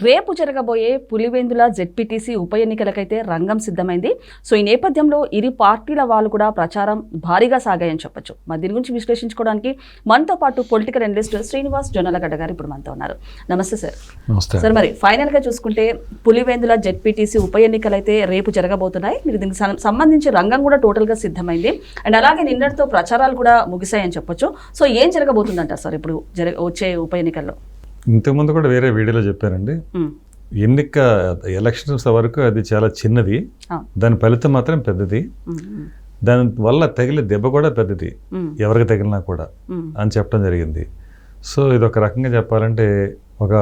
రేపు జరగబోయే పులివెందుల జెడ్పీటీసీ ఉప ఎన్నికలకైతే రంగం సిద్ధమైంది. సో ఈ నేపథ్యంలో ఇరు పార్టీల వాళ్ళు కూడా ప్రచారం భారీగా సాగాయని చెప్పొచ్చు. మరి దీని గురించి విశ్లేషించుకోవడానికి మనతో పాటు పొలిటికల్ అనలిస్ట్ శ్రీనివాస్ జొన్నలగడ్డ గారు ఇప్పుడు మనతో ఉన్నారు. నమస్తే సార్. సార్, మరి ఫైనల్గా చూసుకుంటే పులివెందుల జెడ్పీటీసీ ఉప ఎన్నికలు అయితే రేపు జరగబోతున్నాయి. మీరు దీనికి సంబంధించి రంగం కూడా టోటల్గా సిద్ధమైంది. అండ్ అలాగే నిన్నటితో ప్రచారాలు కూడా ముగిశాయని చెప్పొచ్చు. సో ఏం జరగబోతుందంటారు సార్ ఇప్పుడు వచ్చే ఉప ఎన్నికల్లో? ఇంతకుముందు కూడా వేరే వీడియోలో చెప్పారండి, ఎన్నిక ఎలక్షన్స్ వరకు అది చాలా చిన్నది, దాని ఫలితం మాత్రం పెద్దది, దాని వల్ల తగిలే దెబ్బ కూడా పెద్దది ఎవరికి తగిలినా కూడా అని చెప్పడం జరిగింది. సో ఇది ఒక రకంగా చెప్పాలంటే ఒక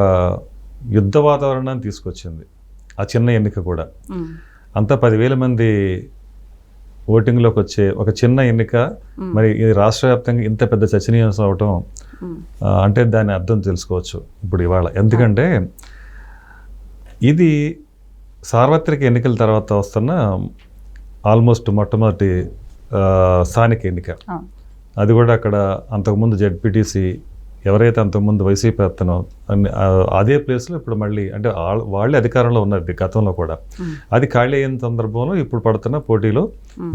యుద్ధ వాతావరణాన్ని తీసుకొచ్చింది ఆ చిన్న ఎన్నిక కూడా. అంతా 10,000 మంది ఓటింగ్లోకి వచ్చే ఒక చిన్న ఎన్నిక మరి ఇది రాష్ట్ర వ్యాప్తంగా ఇంత పెద్ద చర్చనీయాంశం అవటం అంటే దాని అర్థం తెలుసుకోవచ్చు ఇప్పుడు ఇవాళ. ఎందుకంటే ఇది సార్వత్రిక ఎన్నికల తర్వాత వస్తున్న ఆల్మోస్ట్ మొట్టమొదటి స్థానిక ఎన్నిక. అది కూడా అక్కడ అంతకుముందు జెడ్పీటీసీ ఎవరైతే అంతకుముందు వైసీపీ అతను అదే ప్లేస్లో ఇప్పుడు మళ్ళీ అంటే వాళ్ళే అధికారంలో ఉన్నది గతంలో కూడా. అది ఖాళీ అయిన సందర్భంలో ఇప్పుడు పడుతున్న పోటీలో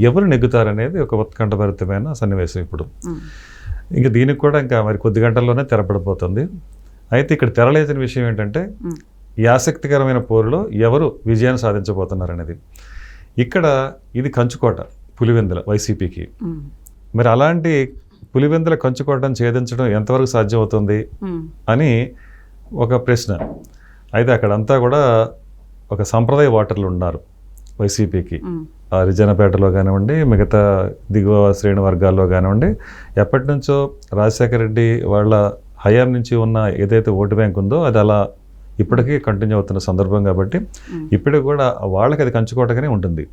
ఎవరు నెగ్గుతారనేది ఒక ఉత్కంఠభరితమైన సన్నివేశం ఇప్పుడు. ఇంకా దీనికి కూడా ఇంకా మరి కొద్ది గంటల్లోనే తెరపడిపోతుంది. అయితే ఇక్కడ తెరలేసిన విషయం ఏంటంటే ఈ ఆసక్తికరమైన పోరులో ఎవరు విజయాన్ని సాధించబోతున్నారనేది. ఇక్కడ ఇది కంచుకోట పులివెందుల వైసీపీకి. మరి అలాంటి పులివెందుల కంచుకోటను ఛేదించడం ఎంతవరకు సాధ్యమవుతుంది అని ఒక ప్రశ్న. అయితే అక్కడంతా కూడా ఒక సంప్రదాయ ఓటర్లు ఉన్నారు వైసీపీకి. రిజనపేటలో కానివ్వండి, మిగతా దిగువ శ్రేణి వర్గాల్లో కానివ్వండి, ఎప్పటి నుంచో రాజశేఖర రెడ్డి వాళ్ళ హయాం నుంచి ఉన్న ఏదైతే ఓటు బ్యాంక్ ఉందో అది అలా ఇప్పటికీ కంటిన్యూ అవుతున్న సందర్భం కాబట్టి ఇప్పటికి కూడా వాళ్ళకి అది కంచుకోటగానే ఉంటుంది.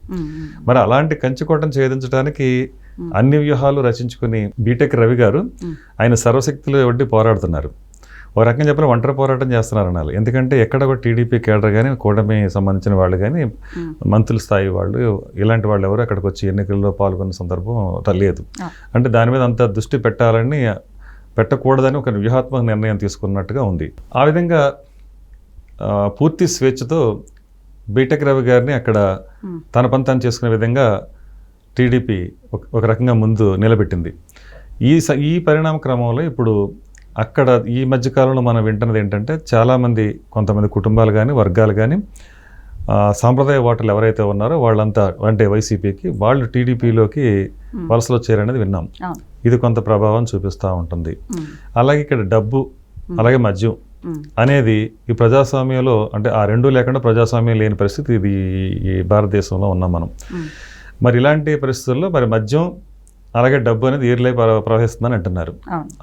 మరి అలాంటి కంచుకోటను ఛేదించడానికి అన్ని వ్యూహాలు రచించుకుని బీటెక్ రవి గారు ఆయన సర్వశక్తులు వడ్డీ పోరాడుతున్నారు. ఒక రకంగా చెప్పిన ఒంటరి పోరాటం చేస్తున్నారు అనాలి. ఎందుకంటే ఎక్కడ కూడా టీడీపీ కేడర్ కానీ కూటమి సంబంధించిన వాళ్ళు కానీ మంత్రుల స్థాయి వాళ్ళు ఇలాంటి వాళ్ళు ఎవరు అక్కడికి వచ్చి ఎన్నికల్లో పాల్గొన్న సందర్భం లేదు. అంటే దాని మీద అంత దృష్టి పెట్టకూడదని ఒక వ్యూహాత్మక నిర్ణయం తీసుకున్నట్టుగా ఉంది. ఆ విధంగా పూర్తి స్వేచ్ఛతో బీటెక్ రవి గారిని అక్కడ తన పని తాను చేసుకునే విధంగా టీడీపీ ఒక రకంగా ముందు నిలబెట్టింది. ఈ పరిణామ క్రమంలో ఇప్పుడు అక్కడ ఈ మధ్యకాలంలో మనం వింటున్నది ఏంటంటే చాలామంది కొంతమంది కుటుంబాలు కానీ వర్గాలు కానీ సాంప్రదాయ ఓటర్లు ఎవరైతే ఉన్నారో వాళ్ళంతా అంటే వైసీపీకి వాళ్ళు టీడీపీలోకి వలసలు వచ్చారనేది విన్నాం. ఇది కొంత ప్రభావం చూపిస్తూ ఉంటుంది. అలాగే ఇక్కడ డబ్బు అలాగే మద్యం అనేది ఈ ప్రజాస్వామ్యంలో అంటే ఆ రెండూ లేకుండా ప్రజాస్వామ్యం లేని పరిస్థితి ఇది ఈ భారతదేశంలో ఉన్నాం మనం. మరి ఇలాంటి పరిస్థితుల్లో మరి మద్యం అలాగే డబ్బు అనేది ఏర్లై ప్రవహిస్తుందని అంటున్నారు.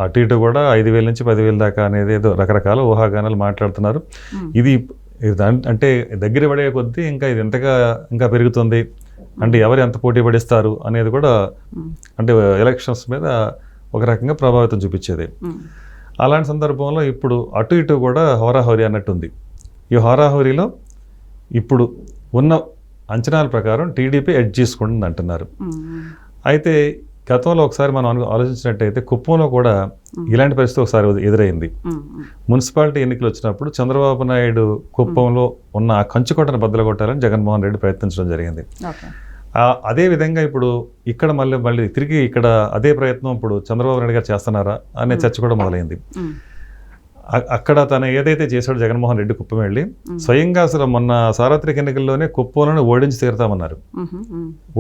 అటు ఇటు కూడా 5,000 నుంచి 10,000 దాకా అనేది ఏదో రకరకాల ఊహాగానాలు మాట్లాడుతున్నారు. ఇది అంటే దగ్గర పడే కొద్దీ ఇంకా ఇది ఇంకా పెరుగుతుంది. అంటే ఎవరు ఎంత పోటీ పడిస్తారు అనేది కూడా అంటే ఎలక్షన్స్ మీద ఒక రకంగా ప్రభావితం చూపించేది. అలాంటి సందర్భంలో ఇప్పుడు అటు ఇటు కూడా హోరాహోరీ అన్నట్టుంది. ఈ హోరాహోరీలో ఇప్పుడు ఉన్న అంచనాల ప్రకారం టీడీపీ ఎడ్జ్ చేసుకుంటుంది అంటున్నారు. అయితే గతంలో ఒకసారి మనం ఆలోచించినట్టయితే కుప్పంలో కూడా ఇలాంటి పరిస్థితి ఒకసారి ఎదురైంది. మున్సిపాలిటీ ఎన్నికలు వచ్చినప్పుడు చంద్రబాబు నాయుడు కుప్పంలో ఉన్న ఆ కంచుకోటను బద్దలగొట్టాలని జగన్మోహన్ రెడ్డి ప్రయత్నించడం జరిగింది. అదే విధంగా ఇప్పుడు ఇక్కడ మళ్ళీ తిరిగి ఇక్కడ అదే ప్రయత్నం ఇప్పుడు చంద్రబాబు నాయుడు గారు చేస్తున్నారా అనే చర్చ కూడా మొదలైంది. అక్కడ తను ఏదైతే చేశాడో జగన్మోహన్ రెడ్డి కుప్పం వెళ్ళి స్వయంగా అసలు మొన్న సార్వత్రిక ఎన్నికల్లోనే కుప్పంలోనే ఓడించి తీరుతామన్నారు.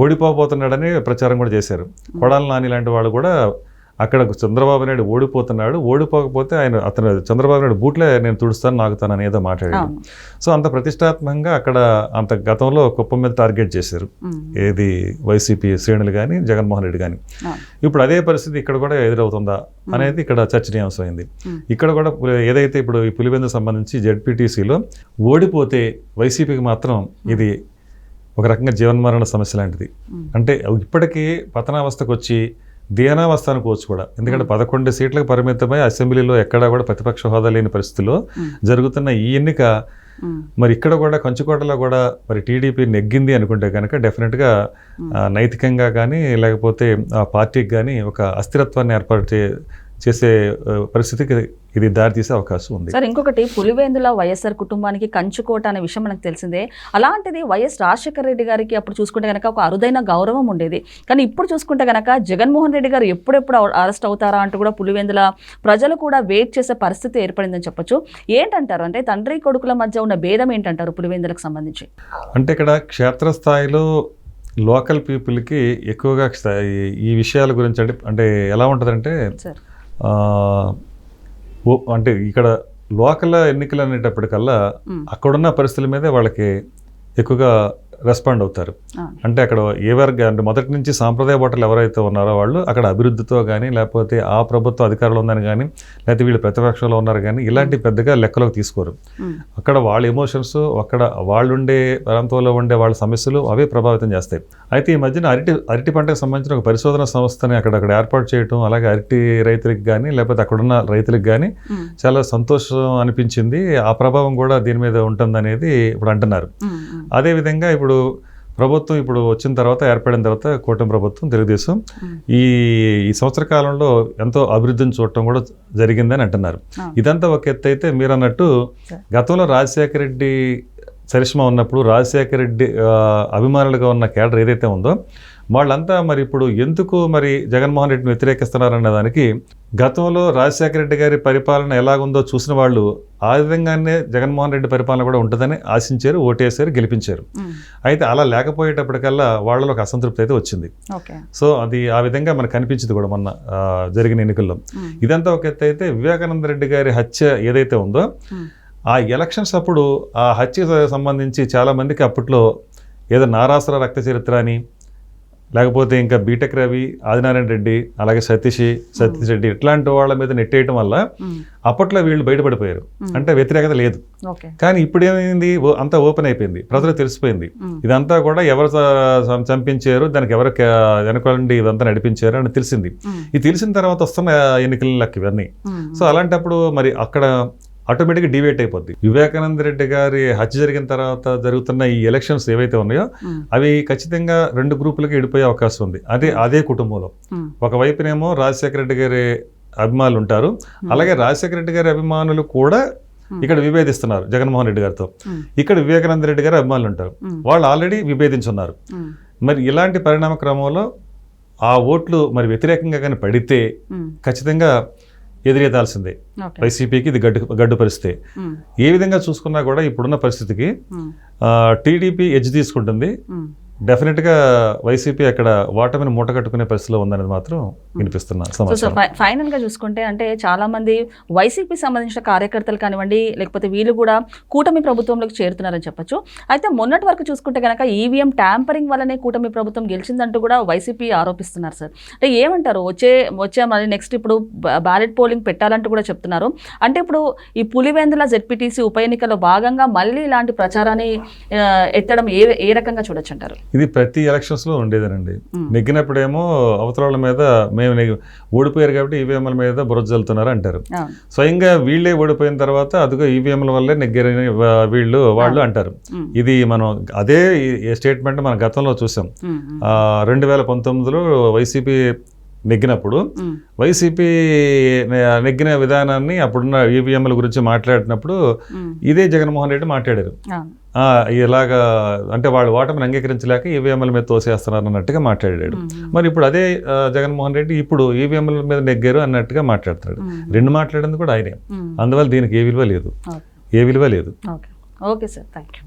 ఓడిపోతున్నాడని ప్రచారం కూడా చేశారు. కొడాల నాని లాంటి వాళ్ళు కూడా అక్కడ చంద్రబాబు నాయుడు ఓడిపోకపోతే అతను చంద్రబాబు నాయుడు బూట్లే నేను తుడుస్తాను నాకుతాను అని ఏదో మాట్లాడాడు. సో అంత ప్రతిష్టాత్మకంగా అక్కడ అంత గతంలో కుప్పం మీద టార్గెట్ చేశారు ఏది వైసీపీ శ్రేణులు కానీ జగన్మోహన్ రెడ్డి కానీ. ఇప్పుడు అదే పరిస్థితి ఇక్కడ కూడా ఎదురవుతుందా అనేది ఇక్కడ చర్చనీయాంశం అయింది. ఇక్కడ కూడా ఏదైతే ఇప్పుడు ఈ పులివెందుకు సంబంధించి జెడ్పీటీసీలో ఓడిపోతే వైసీపీకి మాత్రం ఇది ఒక రకంగా జీవన్మరణ సమస్య లాంటిది. అంటే ఇప్పటికీ పతనావస్థకు వచ్చి దీనావస్థానికి కోవచ్చు కూడా. ఎందుకంటే 11 సీట్లకు పరిమితమై అసెంబ్లీలో ఎక్కడా కూడా ప్రతిపక్ష హోదా లేని పరిస్థితిలో జరుగుతున్న ఈ ఎన్నిక మరి ఇక్కడ కూడా కంచుకోటలో కూడా మరి టీడీపీ నెగ్గింది అనుకుంటే కనుక డెఫినెట్గా నైతికంగా కానీ లేకపోతే ఆ పార్టీకి కానీ ఒక అస్థిరత్వాన్ని చేసే పరిస్థితికి ఇది దారితీసే అవకాశం ఉంది. సార్ ఇంకొకటి, పులివెందుల వైఎస్ఆర్ కుటుంబానికి కంచుకోట అనే విషయం మనకు తెలిసిందే. అలాంటిది వైఎస్ రాజశేఖర రెడ్డి గారికి అప్పుడు చూసుకుంటే కనుక ఒక అరుదైన గౌరవం ఉండేది. కానీ ఇప్పుడు చూసుకుంటే కనుక జగన్మోహన్ రెడ్డి గారు ఎప్పుడెప్పుడు అరెస్ట్ అవుతారా అంటూ కూడా పులివెందుల ప్రజలు కూడా వెయిట్ చేసే పరిస్థితి ఏర్పడిందని చెప్పొచ్చు. ఏంటంటారు, అంటే తండ్రి కొడుకుల మధ్య ఉన్న భేదం ఏంటంటారు పులివెందులకు సంబంధించి? అంటే ఇక్కడ క్షేత్రస్థాయిలో లోకల్ పీపుల్కి ఎక్కువగా ఈ విషయాల గురించి అంటే ఎలా ఉంటుందంటే, అంటే ఇక్కడ లోకల్ ఎన్నికలు అనేటప్పటికల్లా అక్కడున్న పరిస్థితుల మీదే వాళ్ళకి ఎక్కువగా రెస్పాండ్ అవుతారు. అంటే అక్కడ అంటే మొదటి నుంచి సాంప్రదాయ ఓటర్లు ఎవరైతే ఉన్నారో వాళ్ళు అక్కడ అభివృద్ధితో కానీ, లేకపోతే ఆ ప్రభుత్వ అధికారులు ఉందని కానీ, లేకపోతే వీళ్ళు ప్రతిపక్షంలో ఉన్నారు కానీ, ఇలాంటి పెద్దగా లెక్కలోకి తీసుకోరు. అక్కడ వాళ్ళ ఎమోషన్స్, అక్కడ వాళ్ళుండే ప్రాంతంలో ఉండే వాళ్ళ సమస్యలు అవే ప్రభావితం చేస్తాయి. అయితే ఈ మధ్యన అరటి పంటకు సంబంధించిన ఒక పరిశోధన సంస్థని అక్కడ ఏర్పాటు చేయడం, అలాగే అరటి రైతులకు కానీ, లేకపోతే అక్కడున్న రైతులకు కానీ చాలా సంతోషం అనిపించింది. ఆ ప్రభావం కూడా దీని మీద ఉంటుందనేది ఇప్పుడు అంటున్నారు. అదేవిధంగా ఇప్పుడు ప్రభుత్వం వచ్చిన తర్వాత, ఏర్పడిన తర్వాత కూటమి ప్రభుత్వం తెలుగుదేశం ఈ సంవత్సర కాలంలో ఎంతో అభివృద్ధిని చూడటం కూడా జరిగిందని అంటున్నారు. ఇదంతా ఒక ఎత్తు అయితే, మీరు అన్నట్టు గతంలో రాజశేఖర రెడ్డి చరిష్మా ఉన్నప్పుడు రాజశేఖర రెడ్డి అభిమానులుగా ఉన్న కేడర్ ఏదైతే ఉందో వాళ్ళంతా మరి ఇప్పుడు ఎందుకు మరి జగన్మోహన్ రెడ్డిని వ్యతిరేకిస్తున్నారన్న దానికి, గతంలో రాజశేఖర రెడ్డి గారి పరిపాలన ఎలాగుందో చూసిన వాళ్ళు ఆ విధంగానే జగన్మోహన్ రెడ్డి పరిపాలన కూడా ఉంటుందని ఆశించారు, ఓటేశారు, గెలిపించారు. అయితే అలా లేకపోయేటప్పటికల్లా వాళ్ళలో ఒక అసంతృప్తి అయితే వచ్చింది. సో అది ఆ విధంగా మనకు కనిపించింది కూడా మొన్న జరిగిన ఎన్నికల్లో. ఇదంతా ఒక ఎత్తు అయితే, వివేకానంద రెడ్డి గారి హత్య ఏదైతే ఉందో ఆ ఎలక్షన్స్ అప్పుడు ఆ హత్యకు సంబంధించి చాలామందికి అప్పట్లో ఏదో నారాసుర రక్త చరిత్ర అని, లేకపోతే ఇంకా బీటెక్ రవి, ఆదినారాయణ రెడ్డి, అలాగే సతీష్ రెడ్డి ఇట్లాంటి వాళ్ళ మీద నెట్టేయటం వల్ల అప్పట్లో వీళ్ళు బయటపడిపోయారు. అంటే వ్యతిరేకత లేదు. కానీ ఇప్పుడు ఏమైంది, అంతా ఓపెన్ అయిపోయింది, ప్రజలకు తెలిసిపోయింది ఇదంతా కూడా ఎవరు చంపించారు, దానికి ఎవరు వెనకాలండి ఇదంతా నడిపించారు అని తెలిసింది. ఇది తెలిసిన తర్వాత వస్తున్న ఎన్నికలకి ఇవన్నీ. సో అలాంటప్పుడు మరి అక్కడ ఆటోమేటిక్గా డివేట్ అయిపోద్ది. వివేకానంద రెడ్డి గారి హత్య జరిగిన తర్వాత జరుగుతున్న ఈ ఎలక్షన్స్ ఏవైతే ఉన్నాయో అవి ఖచ్చితంగా రెండు గ్రూపులకి విడిపోయే అవకాశం ఉంది. అదే కుటుంబంలో ఒకవైపునేమో రాజశేఖర రెడ్డి గారి అభిమానులు ఉంటారు, అలాగే రాజశేఖర రెడ్డి గారి అభిమానులు కూడా ఇక్కడ విభేదిస్తున్నారు జగన్మోహన్ రెడ్డి గారితో. ఇక్కడ వివేకానంద రెడ్డి గారి అభిమానులు ఉంటారు, వాళ్ళు ఆల్రెడీ విభేదించున్నారు. మరి ఇలాంటి పరిణామ క్రమంలో ఆ ఓట్లు మరి వ్యతిరేకంగా కానీ పడితే ఖచ్చితంగా ఎదురెదాల్సిందే. వైసీపీకి ఇది గడ్డు పరిస్థితి. ఏ విధంగా చూసుకున్నా కూడా ఇప్పుడున్న పరిస్థితికి టీడీపీ ఎడ్జ్ తీసుకుంటుంది. డెఫినెట్గా వైసీపీ అక్కడ ఓటమిని మూట కట్టుకునే పరిస్థితిలో ఉందనేది మాత్రం వినిపిస్తున్నారు. ఫైనల్ గా చూసుకుంటే, అంటే చాలా మంది వైసీపీ సంబంధించిన కార్యకర్తలు కానివ్వండి, లేకపోతే వీళ్ళు కూడా కూటమి ప్రభుత్వంలోకి చేరుతున్నారని చెప్పొచ్చు. అయితే మొన్నటి వరకు చూసుకుంటే కనుక ఈవీఎం ట్యాంపరింగ్ వల్లనే కూటమి ప్రభుత్వం గెలిచిందంటూ కూడా వైసీపీ ఆరోపిస్తున్నారు సార్. అంటే ఏమంటారు, వచ్చే మరి నెక్స్ట్ ఇప్పుడు బ్యాలెట్ పోలింగ్ పెట్టాలంటూ కూడా చెప్తున్నారు. అంటే ఇప్పుడు ఈ పులివెందుల జెడ్పీటీసీ ఉప ఎన్నికల్లో భాగంగా మళ్ళీ ఇలాంటి ప్రచారాన్ని ఎత్తడం ఏ రకంగా చూడొచ్చు అంటారు? ఇది ప్రతి ఎలక్షన్స్లో ఉండేదేనండి. నెగ్గినప్పుడేమో అవతరాల మీద మేము ఓడిపోయారు కాబట్టి ఈవీఎంల మీద బురద జల్లుతున్నారు అంటారు. స్వయంగా వీళ్ళే ఓడిపోయిన తర్వాత అదిగో ఈవీఎంల వల్లే నెగ్గారని వాళ్ళు అంటారు. ఇది మనం అదే స్టేట్మెంట్ మన గతంలో చూసాం. 2019లో వైసీపీ నెగ్గినప్పుడు వైసీపీ నెగ్గిన విధానాన్ని అప్పుడున్న ఈవీఎంల గురించి మాట్లాడినప్పుడు ఇదే జగన్మోహన్ రెడ్డి మాట్లాడారు. ఇలాగా అంటే వాళ్ళు ఓటమిని అంగీకరించలేక ఈవీఎంల మీద తోసేస్తున్నారు అన్నట్టుగా మాట్లాడాడు. మరి ఇప్పుడు అదే జగన్మోహన్ రెడ్డి ఇప్పుడు ఈవీఎంల మీద నెగ్గారు అన్నట్టుగా మాట్లాడుతున్నాడు. రెండు మాట్లాడేందుకు కూడా ఆయనే. అందువల్ల దీనికి ఏ విలువ లేదు. Okay sir, thank you.